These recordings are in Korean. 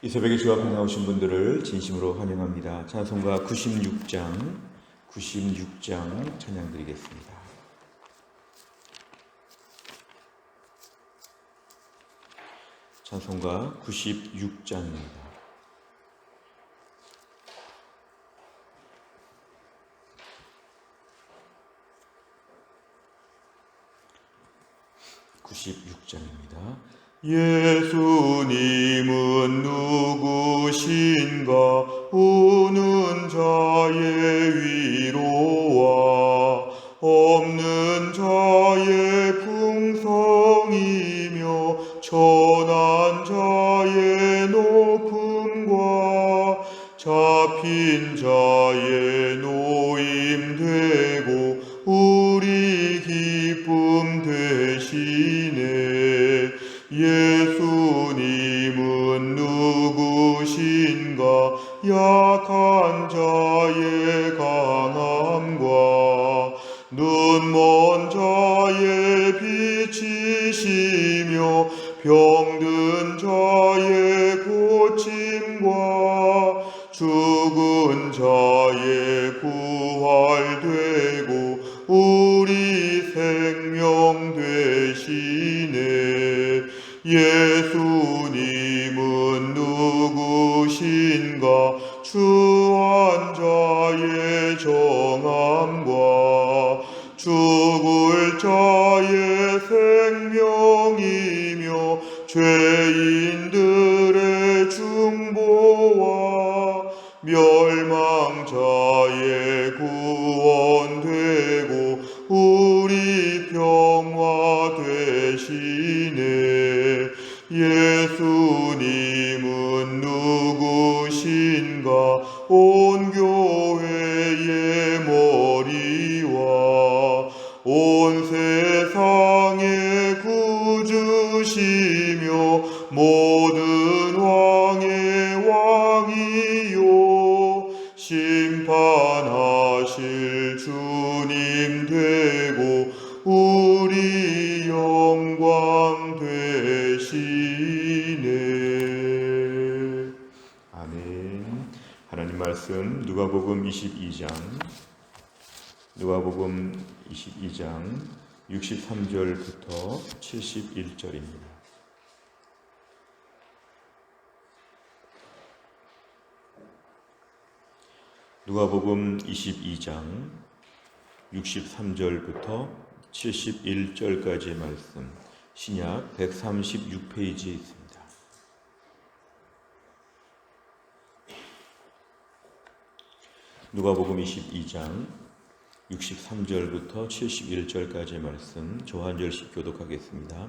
이 새벽에 주 앞에 나오신 분들을 진심으로 환영합니다. 찬송가 96장 찬양 드리겠습니다. 찬송가 96장입니다. 예수님은 누구신가? 우는 자의 위로와 없는 자의 풍성이며 천한 자의 높음과 잡힌 자의 노임되고 우리 기쁨 되시네. 예수님은 누구신가? 약한 자의 강함과 눈먼 자의 빛이시며 병든 자의 고침과 죽은 자의 부활되고 우리 생명 되시네. 예수님은 누구신가? 추한 자의 정함과 죽을 자의 생명이며 죄인들의 중보와 멸망자의 구원되고 우리 평화 되시네. 예수님은 누구신가? 온 교회의 머리와 온 세상의 구주시며 모든 왕의 왕이요 심판하실 주님 되고 우리 영광 되시네. 아멘. 하나님 말씀 누가복음 22장 63절부터 71절입니다. 누가복음 22장 63절부터 71절까지의 말씀, 신약 136페이지에 있습니다. 누가복음 22장 63절부터 71절까지의 말씀, 저 한 절씩 교독하겠습니다.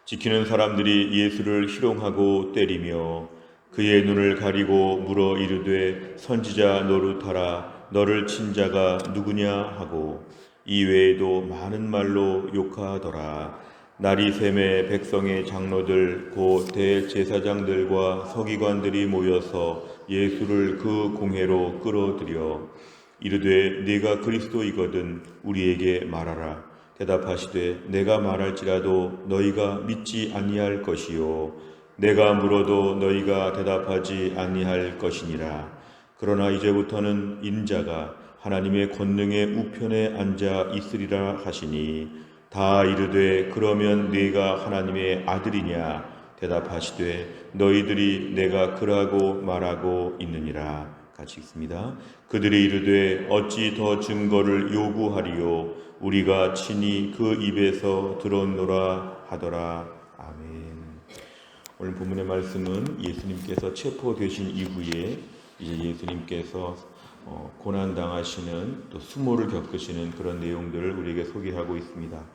지키는 사람들이 예수를 희롱하고 때리며 그의 눈을 가리고 물어 이르되 선지자 노릇하라, 너를 친 자가 누구냐 하고 이 외에도 많은 말로 욕하더라. 날이 샘에 백성의 장로들 곧 대제사장들과 서기관들이 모여서 예수를 그 공회로 끌어들여 이르되 네가 그리스도이거든 우리에게 말하라. 대답하시되 내가 말할지라도 너희가 믿지 아니할 것이요 내가 물어도 너희가 대답하지 아니할 것이니라. 그러나 이제부터는 인자가 하나님의 권능의 우편에 앉아 있으리라 하시니 다 이르되 그러면 네가 하나님의 아들이냐? 대답하시되 너희들이 내가 그라고 말하고 있느니라. 같이 읽습니다. 그들이 이르되 어찌 더 증거를 요구하리요? 우리가 친히 그 입에서 들었노라 하더라. 아멘. 오늘 본문의 말씀은 예수님께서 체포되신 이후에 이제 예수님께서 고난당하시는 또 수모를 겪으시는 그런 내용들을 우리에게 소개하고 있습니다.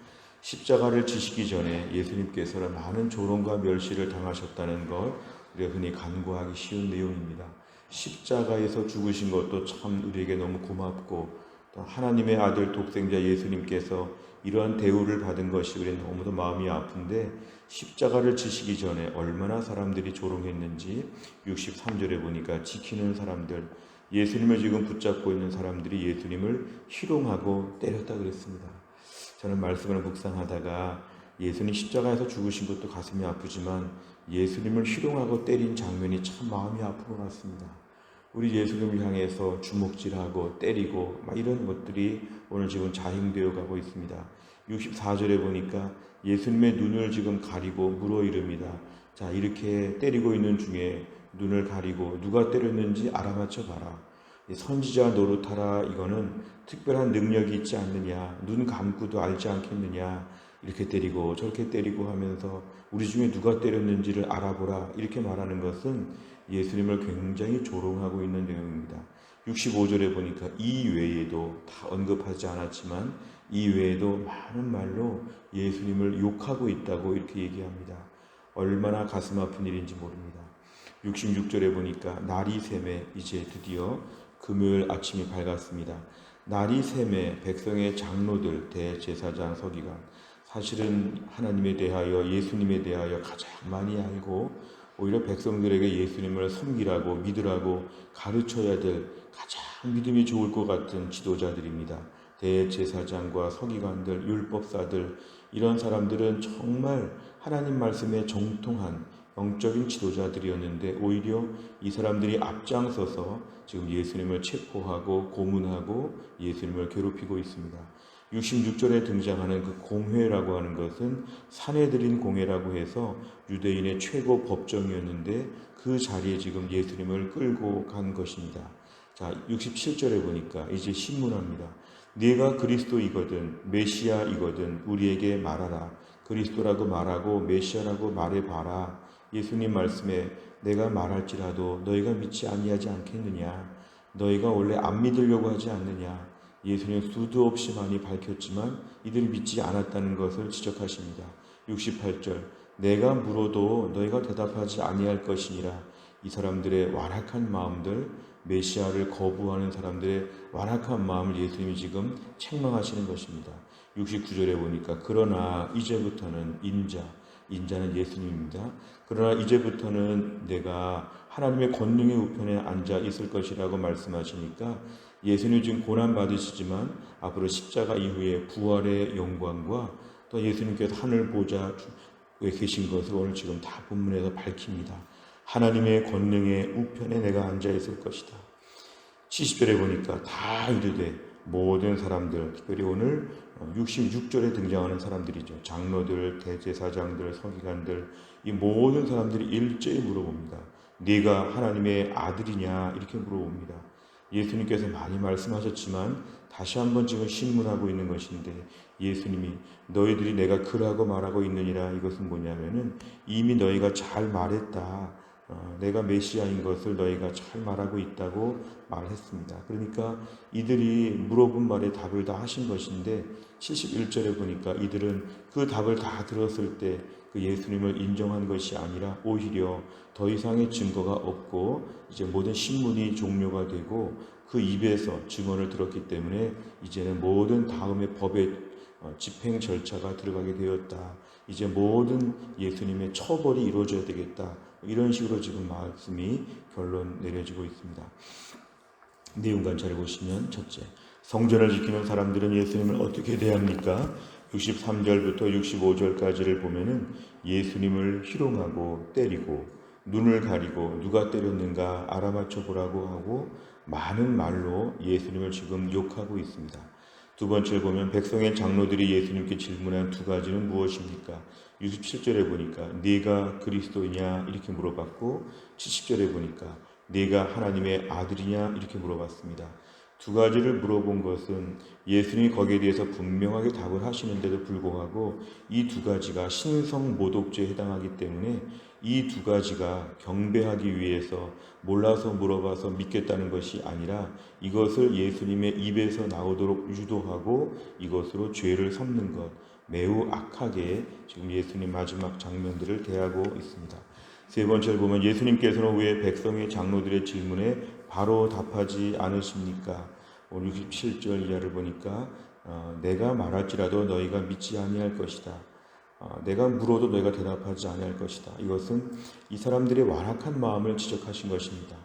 십자가를 지시기 전에 예수님께서는 많은 조롱과 멸시를 당하셨다는 것, 우리가 흔히 간구하기 쉬운 내용입니다. 십자가에서 죽으신 것도 참 우리에게 너무 고맙고 또 하나님의 아들 독생자 예수님께서 이러한 대우를 받은 것이 우리는 너무도 마음이 아픈데 십자가를 지시기 전에 얼마나 사람들이 조롱했는지 63절에 보니까 지키는 사람들, 예수님을 지금 붙잡고 있는 사람들이 예수님을 희롱하고 때렸다 그랬습니다. 저는 말씀을 묵상하다가 예수님 십자가에서 죽으신 것도 가슴이 아프지만 예수님을 희롱하고 때린 장면이 참 마음이 아픈 것 같습니다. 우리 예수님을 향해서 주먹질하고 때리고 막 이런 것들이 오늘 지금 자행되어 가고 있습니다. 64절에 보니까 예수님의 눈을 지금 가리고 물어 이릅니다. 자, 이렇게 때리고 있는 중에 눈을 가리고 누가 때렸는지 알아맞혀 봐라. 선지자 노릇하라. 이거는 특별한 능력이 있지 않느냐, 눈 감고도 알지 않겠느냐, 이렇게 때리고 저렇게 때리고 하면서 우리 중에 누가 때렸는지를 알아보라, 이렇게 말하는 것은 예수님을 굉장히 조롱하고 있는 내용입니다. 65절에 보니까 이 외에도, 다 언급하지 않았지만 이 외에도 많은 말로 예수님을 욕하고 있다고 이렇게 얘기합니다. 얼마나 가슴 아픈 일인지 모릅니다. 66절에 보니까 날이 새매 이제 드디어 금요일 아침이 밝았습니다. 날이 새매 백성의 장로들, 대제사장, 서기관, 사실은 하나님에 대하여, 예수님에 대하여 가장 많이 알고 오히려 백성들에게 예수님을 섬기라고, 믿으라고 가르쳐야 될 가장 믿음이 좋을 것 같은 지도자들입니다. 대제사장과 서기관들, 율법사들, 이런 사람들은 정말 하나님 말씀에 정통한 영적인 지도자들이었는데 오히려 이 사람들이 앞장서서 지금 예수님을 체포하고 고문하고 예수님을 괴롭히고 있습니다. 66절에 등장하는 그 공회라고 하는 것은 사내들인 공회라고 해서 유대인의 최고 법정이었는데 그 자리에 지금 예수님을 끌고 간 것입니다. 자, 67절에 보니까 이제 신문합니다. 네가 그리스도이거든 메시아이거든 우리에게 말하라. 그리스도라고 말하고 메시아라고 말해봐라. 예수님 말씀에 내가 말할지라도 너희가 믿지 아니하지 않겠느냐. 너희가 원래 안 믿으려고 하지 않느냐. 예수님 수도 없이 많이 밝혔지만 이들이 믿지 않았다는 것을 지적하십니다. 68절 내가 물어도 너희가 대답하지 아니할 것이니라. 이 사람들의 완악한 마음들, 메시아를 거부하는 사람들의 완악한 마음을 예수님이 지금 책망하시는 것입니다. 69절에 보니까 그러나 이제부터는 인자는 예수님입니다. 그러나 이제부터는 내가 하나님의 권능의 우편에 앉아 있을 것이라고 말씀하시니까 예수님 지금 고난받으시지만 앞으로 십자가 이후에 부활의 영광과 또 예수님께서 하늘 보좌에 계신 것을 오늘 지금 다 본문에서 밝힙니다. 하나님의 권능의 우편에 내가 앉아 있을 것이다. 70절에 보니까 다 이르되 모든 사람들, 특별히 오늘 66절에 등장하는 사람들이죠. 장로들, 대제사장들, 서기관들, 이 모든 사람들이 일제히 물어봅니다. 네가 하나님의 아들이냐? 이렇게 물어봅니다. 예수님께서 많이 말씀하셨지만 다시 한번 지금 신문하고 있는 것인데 예수님이 너희들이 내가 그라고 말하고 있느니라. 이것은 뭐냐면은 이미 너희가 잘 말했다. 내가 메시아인 것을 너희가 잘 말하고 있다고 말했습니다. 그러니까 이들이 물어본 말에 답을 다 하신 것인데 71절에 보니까 이들은 그 답을 다 들었을 때 그 예수님을 인정한 것이 아니라 오히려 더 이상의 증거가 없고 이제 모든 신문이 종료가 되고 그 입에서 증언을 들었기 때문에 이제는 모든 다음의 법의 집행 절차가 들어가게 되었다. 이제 모든 예수님의 처벌이 이루어져야 되겠다. 이런 식으로 지금 말씀이 결론 내려지고 있습니다. 내용 관찰해 보시면 첫째, 성전을 지키는 사람들은 예수님을 어떻게 대합니까? 63절부터 65절까지를 보면은 예수님을 희롱하고 때리고 눈을 가리고 누가 때렸는가 알아맞혀 보라고 하고 많은 말로 예수님을 지금 욕하고 있습니다. 두 번째를 보면 백성의 장로들이 예수님께 질문한 두 가지는 무엇입니까? 67절에 보니까 네가 그리스도이냐 이렇게 물어봤고 70절에 보니까 네가 하나님의 아들이냐 이렇게 물어봤습니다. 두 가지를 물어본 것은 예수님이 거기에 대해서 분명하게 답을 하시는데도 불구하고 이 두 가지가 신성모독죄에 해당하기 때문에 이 두 가지가 경배하기 위해서 몰라서 물어봐서 믿겠다는 것이 아니라 이것을 예수님의 입에서 나오도록 유도하고 이것으로 죄를 섭는 것, 매우 악하게 지금 예수님 마지막 장면들을 대하고 있습니다. 세 번째를 보면 예수님께서는 왜 백성의 장로들의 질문에 바로 답하지 않으십니까? 67절 이하를 보니까 내가 말할지라도 너희가 믿지 아니할 것이다. 내가 물어도 너희가 대답하지 아니할 것이다. 이것은 이 사람들의 완악한 마음을 지적하신 것입니다.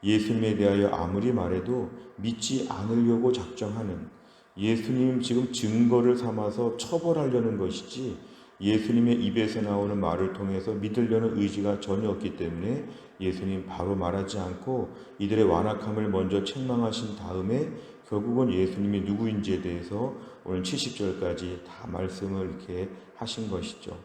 예수님에 대하여 아무리 말해도 믿지 않으려고 작정하는 예수님 지금 증거를 삼아서 처벌하려는 것이지 예수님의 입에서 나오는 말을 통해서 믿으려는 의지가 전혀 없기 때문에 예수님 바로 말하지 않고 이들의 완악함을 먼저 책망하신 다음에 결국은 예수님이 누구인지에 대해서 오늘 70절까지 다 말씀을 이렇게 하신 것이죠.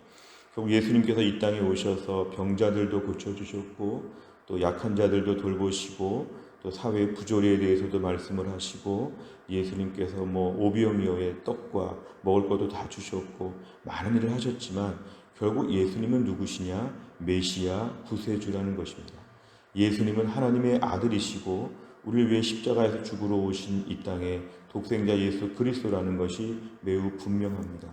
결국 예수님께서 이 땅에 오셔서 병자들도 고쳐주셨고 또 약한 자들도 돌보시고 또 사회의 부조리에 대해서도 말씀을 하시고 예수님께서 오병이어의 떡과 먹을 것도 다 주셨고 많은 일을 하셨지만 결국 예수님은 누구시냐? 메시아 구세주라는 것입니다. 예수님은 하나님의 아들이시고 우리를 위해 십자가에서 죽으러 오신 이 땅에 독생자 예수 그리스도라는 것이 매우 분명합니다.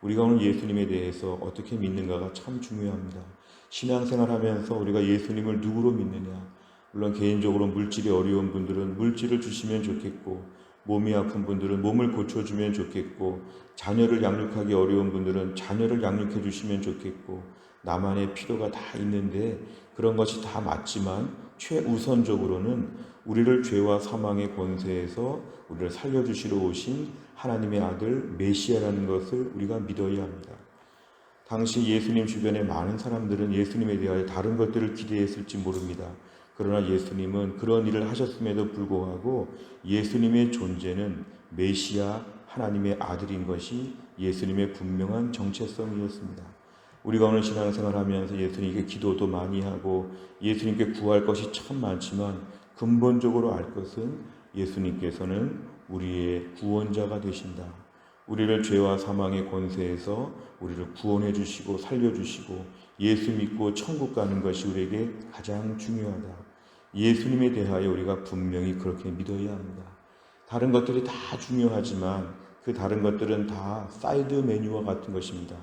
우리가 오늘 예수님에 대해서 어떻게 믿는가가 참 중요합니다. 신앙생활하면서 우리가 예수님을 누구로 믿느냐? 물론 개인적으로 물질이 어려운 분들은 물질을 주시면 좋겠고 몸이 아픈 분들은 몸을 고쳐주면 좋겠고 자녀를 양육하기 어려운 분들은 자녀를 양육해 주시면 좋겠고 나만의 필요가 다 있는데 그런 것이 다 맞지만 최우선적으로는 우리를 죄와 사망의 권세에서 우리를 살려주시러 오신 하나님의 아들 메시아라는 것을 우리가 믿어야 합니다. 당시 예수님 주변에 많은 사람들은 예수님에 대하여 다른 것들을 기대했을지 모릅니다. 그러나 예수님은 그런 일을 하셨음에도 불구하고 예수님의 존재는 메시아 하나님의 아들인 것이 예수님의 분명한 정체성이었습니다. 우리가 오늘 신앙생활하면서 예수님께 기도도 많이 하고 예수님께 구할 것이 참 많지만 근본적으로 알 것은 예수님께서는 우리의 구원자가 되신다. 우리를 죄와 사망의 권세에서 우리를 구원해 주시고 살려 주시고 예수 믿고 천국 가는 것이 우리에게 가장 중요하다. 예수님에 대하여 우리가 분명히 그렇게 믿어야 합니다. 다른 것들이 다 중요하지만 그 다른 것들은 다 사이드 메뉴와 같은 것입니다.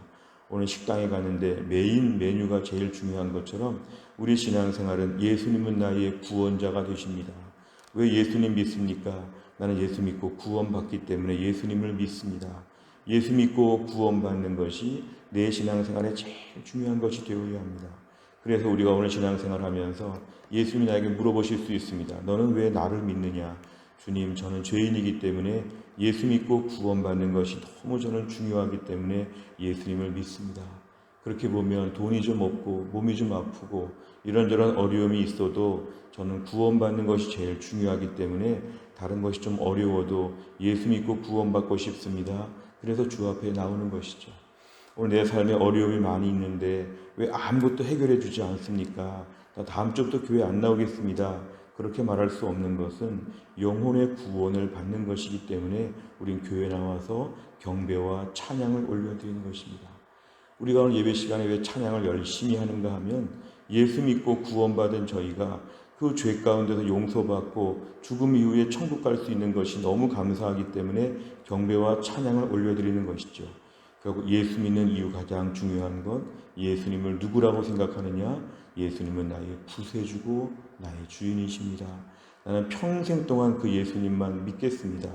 오늘 식당에 가는데 메인 메뉴가 제일 중요한 것처럼 우리 신앙생활은 예수님은 나의 구원자가 되십니다. 왜 예수님 믿습니까? 나는 예수 믿고 구원받기 때문에 예수님을 믿습니다. 예수 믿고 구원받는 것이 내 신앙생활에 제일 중요한 것이 되어야 합니다. 그래서 우리가 오늘 신앙생활 하면서 예수님이 나에게 물어보실 수 있습니다. 너는 왜 나를 믿느냐? 주님, 저는 죄인이기 때문에 예수 믿고 구원받는 것이 너무 저는 중요하기 때문에 예수님을 믿습니다. 그렇게 보면 돈이 좀 없고 몸이 좀 아프고 이런저런 어려움이 있어도 저는 구원받는 것이 제일 중요하기 때문에 다른 것이 좀 어려워도 예수 믿고 구원받고 싶습니다. 그래서 주 앞에 나오는 것이죠. 오늘 내 삶에 어려움이 많이 있는데 왜 아무것도 해결해 주지 않습니까? 나 다음 주부터 교회 안 나오겠습니다. 그렇게 말할 수 없는 것은 영혼의 구원을 받는 것이기 때문에 우린 교회에 나와서 경배와 찬양을 올려드리는 것입니다. 우리가 오늘 예배 시간에 왜 찬양을 열심히 하는가 하면 예수 믿고 구원받은 저희가 그 죄 가운데서 용서받고 죽음 이후에 천국 갈 수 있는 것이 너무 감사하기 때문에 경배와 찬양을 올려드리는 것이죠. 결국 예수 믿는 이유 가장 중요한 건 예수님을 누구라고 생각하느냐? 예수님은 나의 구세주고 나의 주인이십니다. 나는 평생 동안 그 예수님만 믿겠습니다.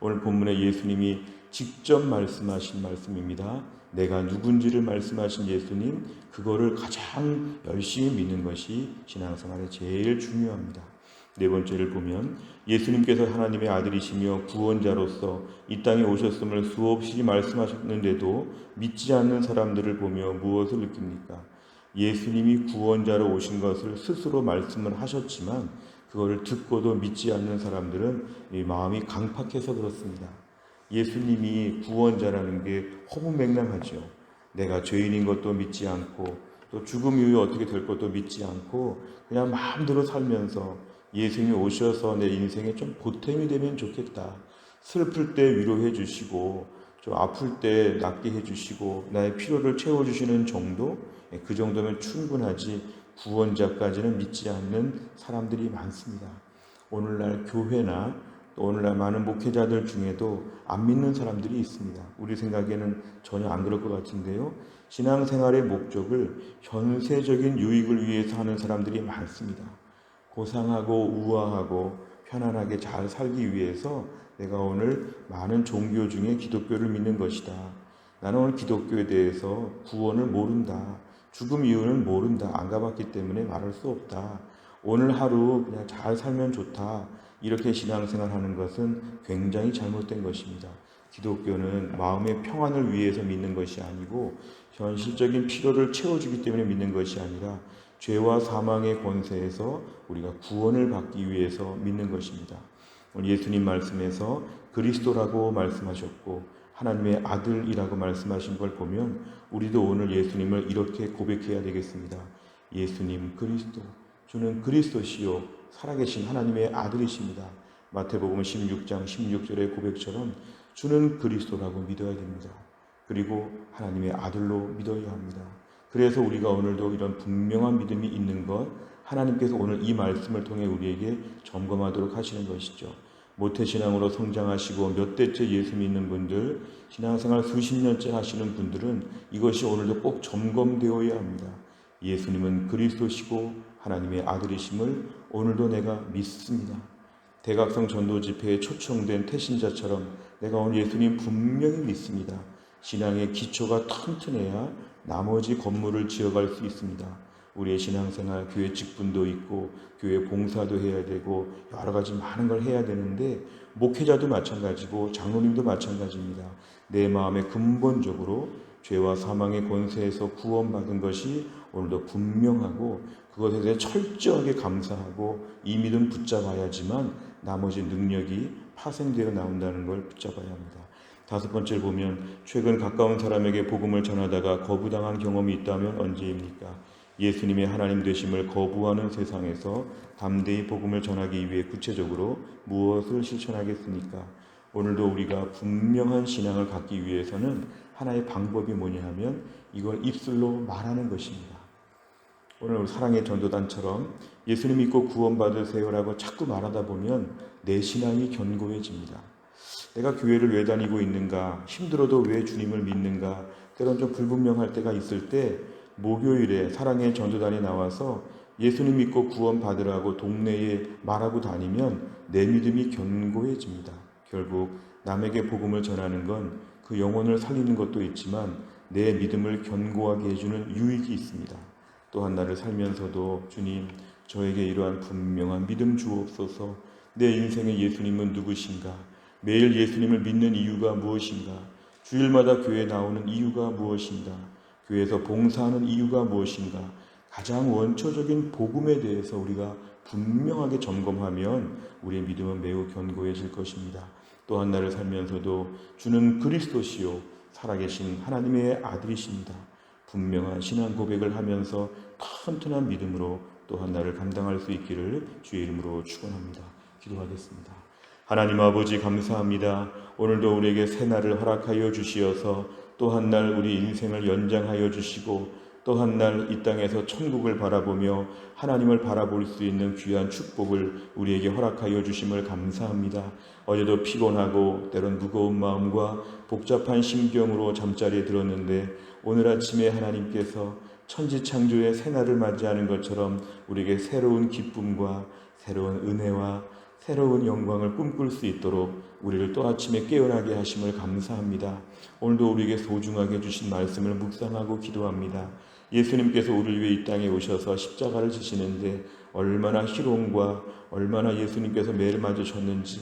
오늘 본문에 예수님이 직접 말씀하신 말씀입니다. 내가 누군지를 말씀하신 예수님, 그거를 가장 열심히 믿는 것이 신앙생활에 제일 중요합니다. 네 번째를 보면 예수님께서 하나님의 아들이시며 구원자로서 이 땅에 오셨음을 수없이 말씀하셨는데도 믿지 않는 사람들을 보며 무엇을 느낍니까? 예수님이 구원자로 오신 것을 스스로 말씀을 하셨지만 그거를 듣고도 믿지 않는 사람들은 이 마음이 강팍해서 그렇습니다. 예수님이 구원자라는 게 허무맹랑하죠. 내가 죄인인 것도 믿지 않고 또 죽음 이후에 어떻게 될 것도 믿지 않고 그냥 마음대로 살면서 예수님이 오셔서 내 인생에 좀 보탬이 되면 좋겠다. 슬플 때 위로해 주시고 좀 아플 때 낫게 해 주시고 나의 필요를 채워주시는 정도? 그 정도면 충분하지 구원자까지는 믿지 않는 사람들이 많습니다. 오늘날 교회나 또 오늘날 많은 목회자들 중에도 안 믿는 사람들이 있습니다. 우리 생각에는 전혀 안 그럴 것 같은데요. 신앙생활의 목적을 현세적인 유익을 위해서 하는 사람들이 많습니다. 고상하고 우아하고 편안하게 잘 살기 위해서 내가 오늘 많은 종교 중에 기독교를 믿는 것이다. 나는 오늘 기독교에 대해서 구원을 모른다. 죽음 이유는 모른다. 안 가봤기 때문에 말할 수 없다. 오늘 하루 그냥 잘 살면 좋다. 이렇게 신앙생활하는 것은 굉장히 잘못된 것입니다. 기독교는 마음의 평안을 위해서 믿는 것이 아니고 현실적인 필요를 채워주기 때문에 믿는 것이 아니라 죄와 사망의 권세에서 우리가 구원을 받기 위해서 믿는 것입니다. 오늘 예수님 말씀에서 그리스도라고 말씀하셨고 하나님의 아들이라고 말씀하신 걸 보면 우리도 오늘 예수님을 이렇게 고백해야 되겠습니다. 예수님 그리스도, 주는 그리스도시요 살아계신 하나님의 아들이십니다. 마태복음 16장 16절의 고백처럼 주는 그리스도라고 믿어야 됩니다. 그리고 하나님의 아들로 믿어야 합니다. 그래서 우리가 오늘도 이런 분명한 믿음이 있는 것, 하나님께서 오늘 이 말씀을 통해 우리에게 점검하도록 하시는 것이죠. 모태신앙으로 성장하시고 몇 대째 예수 믿는 분들, 신앙생활 수십 년째 하시는 분들은 이것이 오늘도 꼭 점검되어야 합니다. 예수님은 그리스도시고 하나님의 아들이심을 오늘도 내가 믿습니다. 대각성 전도 집회에 초청된 태신자처럼 내가 오늘 예수님 분명히 믿습니다. 신앙의 기초가 튼튼해야 나머지 건물을 지어갈 수 있습니다. 우리의 신앙생활, 교회 직분도 있고 교회 봉사도 해야 되고 여러 가지 많은 걸 해야 되는데 목회자도 마찬가지고 장로님도 마찬가지입니다. 내 마음에 근본적으로 죄와 사망의 권세에서 구원받은 것이 오늘도 분명하고 그것에 대해 철저하게 감사하고 이 믿음 붙잡아야지만 나머지 능력이 파생되어 나온다는 걸 붙잡아야 합니다. 다섯 번째를 보면 최근 가까운 사람에게 복음을 전하다가 거부당한 경험이 있다면 언제입니까? 예수님의 하나님 되심을 거부하는 세상에서 담대히 복음을 전하기 위해 구체적으로 무엇을 실천하겠습니까? 오늘도 우리가 분명한 신앙을 갖기 위해서는 하나의 방법이 뭐냐 하면 이걸 입술로 말하는 것입니다. 오늘 사랑의 전도단처럼 예수님 믿고 구원받으세요라고 자꾸 말하다 보면 내 신앙이 견고해집니다. 내가 교회를 왜 다니고 있는가, 힘들어도 왜 주님을 믿는가, 때론 좀 불분명할 때가 있을 때 목요일에 사랑의 전도단에 나와서 예수님 믿고 구원받으라고 동네에 말하고 다니면 내 믿음이 견고해집니다. 결국 남에게 복음을 전하는 건 그 영혼을 살리는 것도 있지만 내 믿음을 견고하게 해주는 유익이 있습니다. 또한 나를 살면서도 주님 저에게 이러한 분명한 믿음 주옵소서. 내 인생의 예수님은 누구신가? 매일 예수님을 믿는 이유가 무엇인가? 주일마다 교회에 나오는 이유가 무엇인가? 교회에서 봉사하는 이유가 무엇인가? 가장 원초적인 복음에 대해서 우리가 분명하게 점검하면 우리의 믿음은 매우 견고해질 것입니다. 또한 나를 살면서도 주는 그리스도시요 살아계신 하나님의 아들이십니다. 분명한 신앙 고백을 하면서 튼튼한 믿음으로 또한 나를 감당할 수 있기를 주의 이름으로 축원합니다. 기도하겠습니다. 하나님 아버지 감사합니다. 오늘도 우리에게 새날을 허락하여 주시어서 또 한 날 우리 인생을 연장하여 주시고 또 한 날 이 땅에서 천국을 바라보며 하나님을 바라볼 수 있는 귀한 축복을 우리에게 허락하여 주심을 감사합니다. 어제도 피곤하고 때론 무거운 마음과 복잡한 심경으로 잠자리에 들었는데 오늘 아침에 하나님께서 천지창조의 새날을 맞이하는 것처럼 우리에게 새로운 기쁨과 새로운 은혜와 새로운 영광을 꿈꿀 수 있도록 우리를 또 아침에 깨어나게 하심을 감사합니다. 오늘도 우리에게 소중하게 주신 말씀을 묵상하고 기도합니다. 예수님께서 우리를 위해 이 땅에 오셔서 십자가를 지시는데 얼마나 희롱과 얼마나 예수님께서 매를 맞으셨는지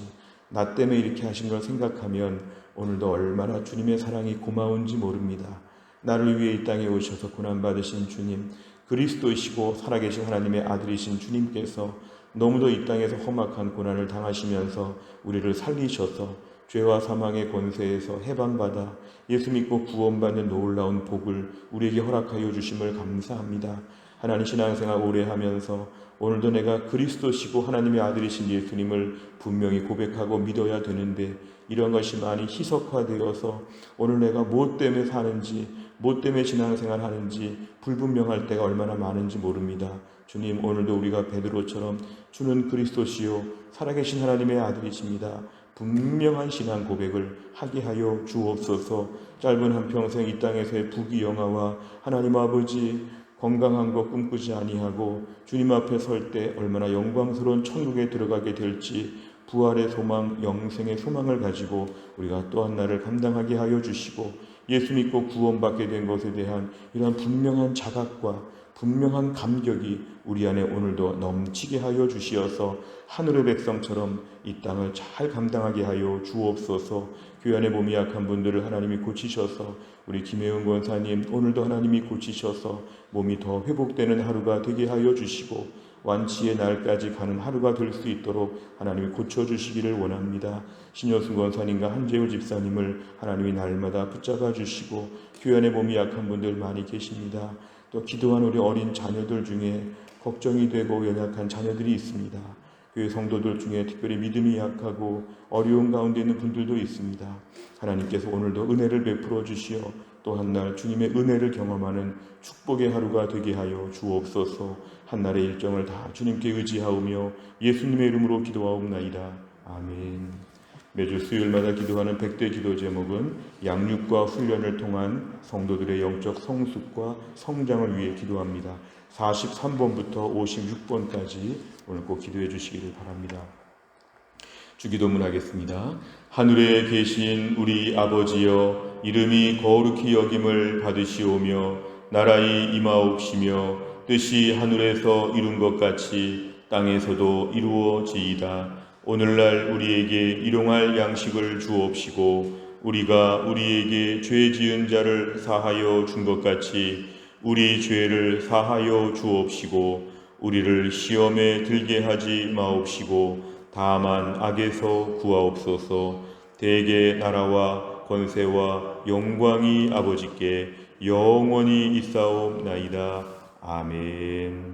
나 때문에 이렇게 하신 걸 생각하면 오늘도 얼마나 주님의 사랑이 고마운지 모릅니다. 나를 위해 이 땅에 오셔서 고난받으신 주님, 그리스도이시고 살아계신 하나님의 아들이신 주님께서 너무도 이 땅에서 험악한 고난을 당하시면서 우리를 살리셔서 죄와 사망의 권세에서 해방받아 예수 믿고 구원받는 놀라운 복을 우리에게 허락하여 주심을 감사합니다. 하나님 신앙생활 오래 하면서 오늘도 내가 그리스도시고 하나님의 아들이신 예수님을 분명히 고백하고 믿어야 되는데 이런 것이 많이 희석화되어서 오늘 내가 무엇 때문에 사는지 무엇 때문에 신앙생활 하는지 불분명할 때가 얼마나 많은지 모릅니다. 주님 오늘도 우리가 베드로처럼 주는 그리스도시요 살아계신 하나님의 아들이십니다. 분명한 신앙 고백을 하게 하여 주옵소서. 짧은 한평생 이 땅에서의 부귀영화와 하나님 아버지 건강한 것 꿈꾸지 아니하고 주님 앞에 설 때 얼마나 영광스러운 천국에 들어가게 될지 부활의 소망, 영생의 소망을 가지고 우리가 또 한 날을 감당하게 하여 주시고 예수 믿고 구원받게 된 것에 대한 이러한 분명한 자각과 분명한 감격이 우리 안에 오늘도 넘치게 하여 주시어서 하늘의 백성처럼 이 땅을 잘 감당하게 하여 주옵소서. 교회 안에 몸이 약한 분들을 하나님이 고치셔서 우리 김혜은 권사님 오늘도 하나님이 고치셔서 몸이 더 회복되는 하루가 되게 하여 주시고 완치의 날까지 가는 하루가 될 수 있도록 하나님이 고쳐주시기를 원합니다. 신효순 권사님과 한재우 집사님을 하나님이 날마다 붙잡아 주시고 교회 안에 몸이 약한 분들 많이 계십니다. 또 기도한 우리 어린 자녀들 중에 걱정이 되고 연약한 자녀들이 있습니다. 교회 성도들 중에 특별히 믿음이 약하고 어려운 가운데 있는 분들도 있습니다. 하나님께서 오늘도 은혜를 베풀어 주시어 또 한날 주님의 은혜를 경험하는 축복의 하루가 되게 하여 주옵소서. 한날의 일정을 다 주님께 의지하오며 예수님의 이름으로 기도하옵나이다. 아멘. 매주 수요일마다 기도하는 100대 기도 제목은 양육과 훈련을 통한 성도들의 영적 성숙과 성장을 위해 기도합니다. 43번부터 56번까지 오늘 꼭 기도해 주시기를 바랍니다. 주기도문 하겠습니다. 하늘에 계신 우리 아버지여, 이름이 거룩히 여김을 받으시오며 나라의 임하옵시며 뜻이 하늘에서 이룬 것 같이 땅에서도 이루어지이다. 오늘날 우리에게 일용할 양식을 주옵시고 우리가 우리에게 죄 지은 자를 사하여 준 것 같이 우리 죄를 사하여 주옵시고 우리를 시험에 들게 하지 마옵시고 다만 악에서 구하옵소서. 대개 나라와 권세와 영광이 아버지께 영원히 있사옵나이다. 아멘.